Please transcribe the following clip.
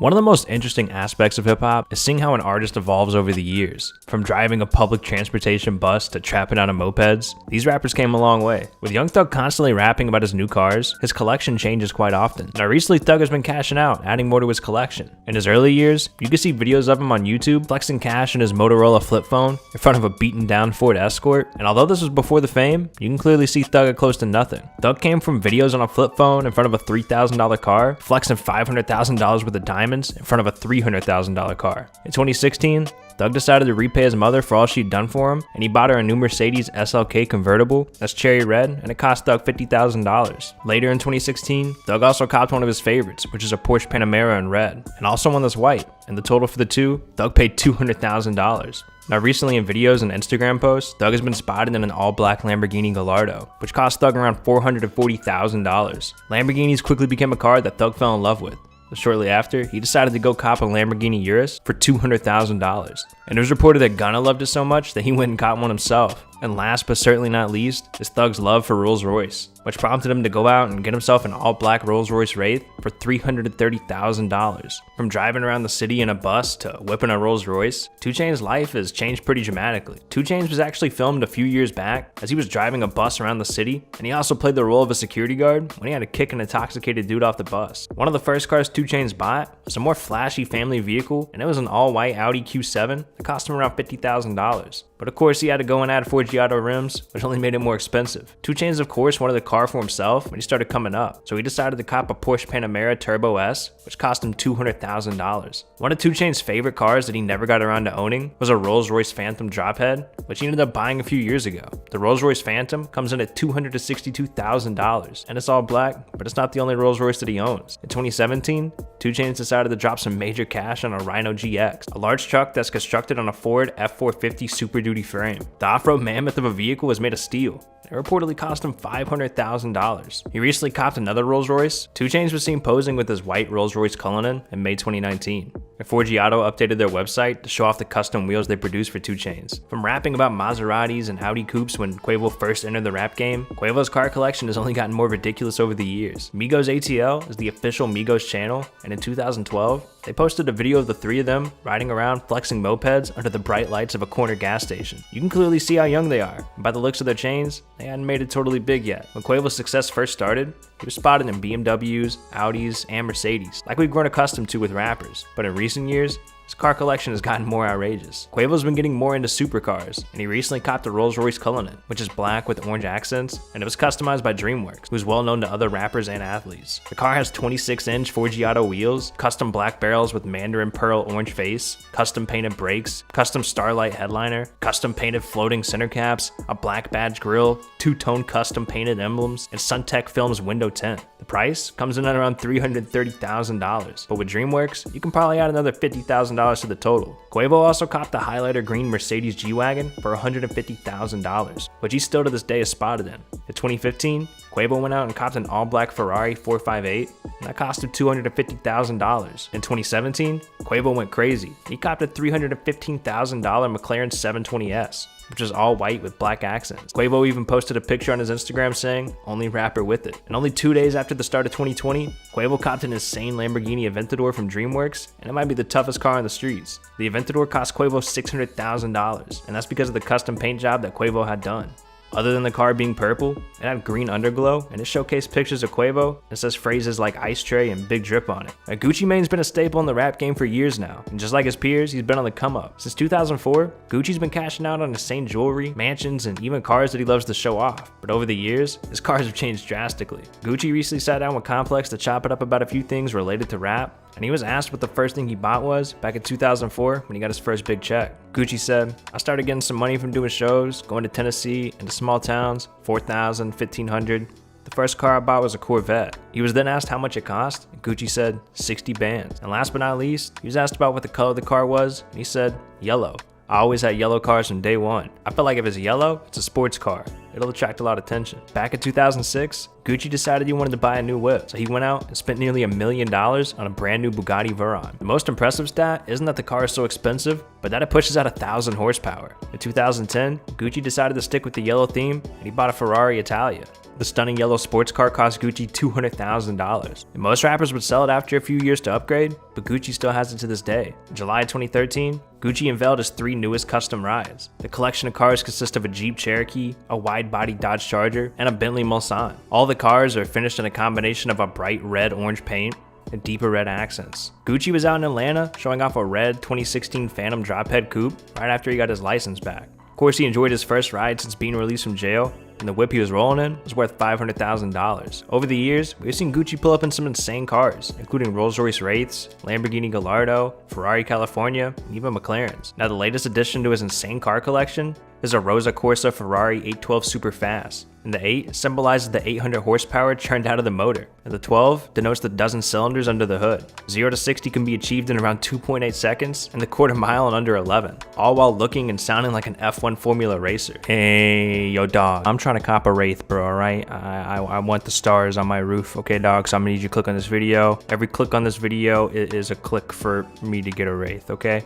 One of the most interesting aspects of hip-hop is seeing how an artist evolves over the years. From driving a public transportation bus to trapping on mopeds, these rappers came a long way. With Young Thug constantly rapping about his new cars, his collection changes quite often. Now recently Thug has been cashing out, adding more to his collection. In his early years, you can see videos of him on YouTube flexing cash in his Motorola flip phone in front of a beaten down Ford Escort, and although this was before the fame, you can clearly see Thug at close to nothing. Thug came from videos on a flip phone in front of a $3,000 car, flexing $500,000 worth of diamonds in front of a $300,000 car. In 2016, Thug decided to repay his mother for all she'd done for him, and he bought her a new Mercedes SLK convertible that's cherry red, and it cost Thug $50,000. Later in 2016, Thug also copped one of his favorites, which is a Porsche Panamera in red, and also one that's white, and the total for the two, Thug paid $200,000. Now recently in videos and Instagram posts, Thug has been spotted in an all-black Lamborghini Gallardo, which cost Thug around $440,000. Lamborghinis quickly became a car that Thug fell in love with. Shortly after, he decided to go cop a Lamborghini Urus for $200,000. And it was reported that Gunna loved it so much that he went and caught one himself. And last but certainly not least is Thug's love for Rolls Royce, which prompted him to go out and get himself an all-black Rolls Royce Wraith for $330,000. From driving around the city in a bus to whipping a Rolls Royce, 2 Chainz's life has changed pretty dramatically. 2 Chainz was actually filmed a few years back as he was driving a bus around the city, and he also played the role of a security guard when he had to kick an intoxicated dude off the bus. One of the first cars 2 Chainz bought was a more flashy family vehicle, and it was an all-white Audi Q7 that cost him around $50,000. But of course he had to go and add Forgiato rims, which only made it more expensive. 2 Chainz of course wanted the car for himself when he started coming up, so he decided to cop a Porsche Panamera Turbo S, which cost him $200,000. One of 2 Chainz's favorite cars that he never got around to owning was a Rolls Royce Phantom drophead, which he ended up buying a few years ago. The Rolls Royce Phantom comes in at $262,000, and it's all black, but it's not the only Rolls Royce that he owns. In 2017, 2 Chainz decided to drop some major cash on a Rhino GX, a large truck that's constructed on a Ford F450 Super Duty frame. The off-road mammoth of a vehicle was made of steel. It reportedly cost him $500,000. He recently copped another Rolls Royce. 2 Chainz was seen posing with his white Rolls Royce Cullinan in May 2019. And Forgiato updated their website to show off the custom wheels they produce for 2 Chainz. From rapping about Maseratis and Audi coupes when Quavo first entered the rap game, Quavo's car collection has only gotten more ridiculous over the years. Migos ATL is the official Migos channel, and in 2012, they posted a video of the 3 of them riding around flexing mopeds under the bright lights of a corner gas station. You can clearly see how young they are, and by the looks of their chains, they hadn't made it totally big yet. When Quavo's success first started, he was spotted in BMWs, Audis, and Mercedes, like we've grown accustomed to with rappers. But in recent years, his car collection has gotten more outrageous. Quavo's been getting more into supercars, and he recently copped a Rolls Royce Cullinan, which is black with orange accents, and it was customized by DreamWorks, who's well known to other rappers and athletes. The car has 26-inch Forgiato wheels, custom black barrels with Mandarin Pearl orange face, custom painted brakes, custom Starlight headliner, custom painted floating center caps, a black badge grille, 2-tone custom painted emblems, and Suntech Films window tint. The price comes in at around $330,000, but with DreamWorks, you can probably add another $50,000 to the total. Quavo also copped the highlighter green Mercedes G-Wagon for $150,000, which he still to this day is spotted in. In 2015, Quavo went out and copped an all-black Ferrari 458, and that cost him $250,000. In 2017, Quavo went crazy. He copped a $315,000 McLaren 720S, which is all white with black accents. Quavo even posted a picture on his Instagram saying, "Only rapper with it." And only 2 days after the start of 2020, Quavo copped an insane Lamborghini Aventador from DreamWorks, and it might be the toughest car on the streets. The Aventador cost Quavo $600,000, and that's because of the custom paint job that Quavo had done. Other than the car being purple, it had green underglow, and it showcased pictures of Quavo and says phrases like ice tray and big drip on it. Now, Gucci Mane's been a staple in the rap game for years now, and just like his peers, he's been on the come up. Since 2004, Gucci's been cashing out on insane jewelry, mansions, and even cars that he loves to show off. But over the years, his cars have changed drastically. Gucci recently sat down with Complex to chop it up about a few things related to rap, and he was asked what the first thing he bought was back in 2004 when he got his first big check. Gucci said, "I started getting some money from doing shows, going to Tennessee, into small towns, 4,000, 1,500. The first car I bought was a Corvette." He was then asked how much it cost, and Gucci said 60 bands. And last but not least, he was asked about what the color of the car was, and he said, "Yellow. I always had yellow cars from day one. I felt like if it's yellow, it's a sports car. it'll attract a lot of attention. Back in 2006, Gucci decided he wanted to buy a new whip, so he went out and spent nearly $1 million on a brand new Bugatti Veyron. The most impressive stat isn't that the car is so expensive, but that it pushes out 1,000 horsepower. In 2010, Gucci decided to stick with the yellow theme, and he bought a Ferrari Italia. The stunning yellow sports car cost Gucci $200,000. And most rappers would sell it after a few years to upgrade, but Gucci still has it to this day. In July 2013, Gucci unveiled his 3 newest custom rides. The collection of cars consists of a Jeep Cherokee, a wide-body Dodge Charger, and a Bentley Mulsanne. All the cars are finished in a combination of a bright red-orange paint and deeper red accents. Gucci was out in Atlanta showing off a red 2016 Phantom drophead coupe right after he got his license back. Of course, he enjoyed his first ride since being released from jail, and the whip he was rolling in was worth $500,000. Over the years, we've seen Gucci pull up in some insane cars, including Rolls-Royce Wraiths, Lamborghini Gallardo, Ferrari California, and even McLarens. Now, the latest addition to his insane car collection is a Rosa Corsa Ferrari 812 Superfast, and the 8 symbolizes the 800 horsepower churned out of the motor, and the 12 denotes the dozen cylinders under the hood. 0 to 60 can be achieved in around 2.8 seconds, and the quarter mile in under 11, all while looking and sounding like an F1 Formula racer. Hey, yo dog, I'm trying to cop a Wraith, bro, alright? I want the stars on my roof, okay dog? So I'm gonna need you to click on this video. Every click on this video is a click for me to get a Wraith, okay?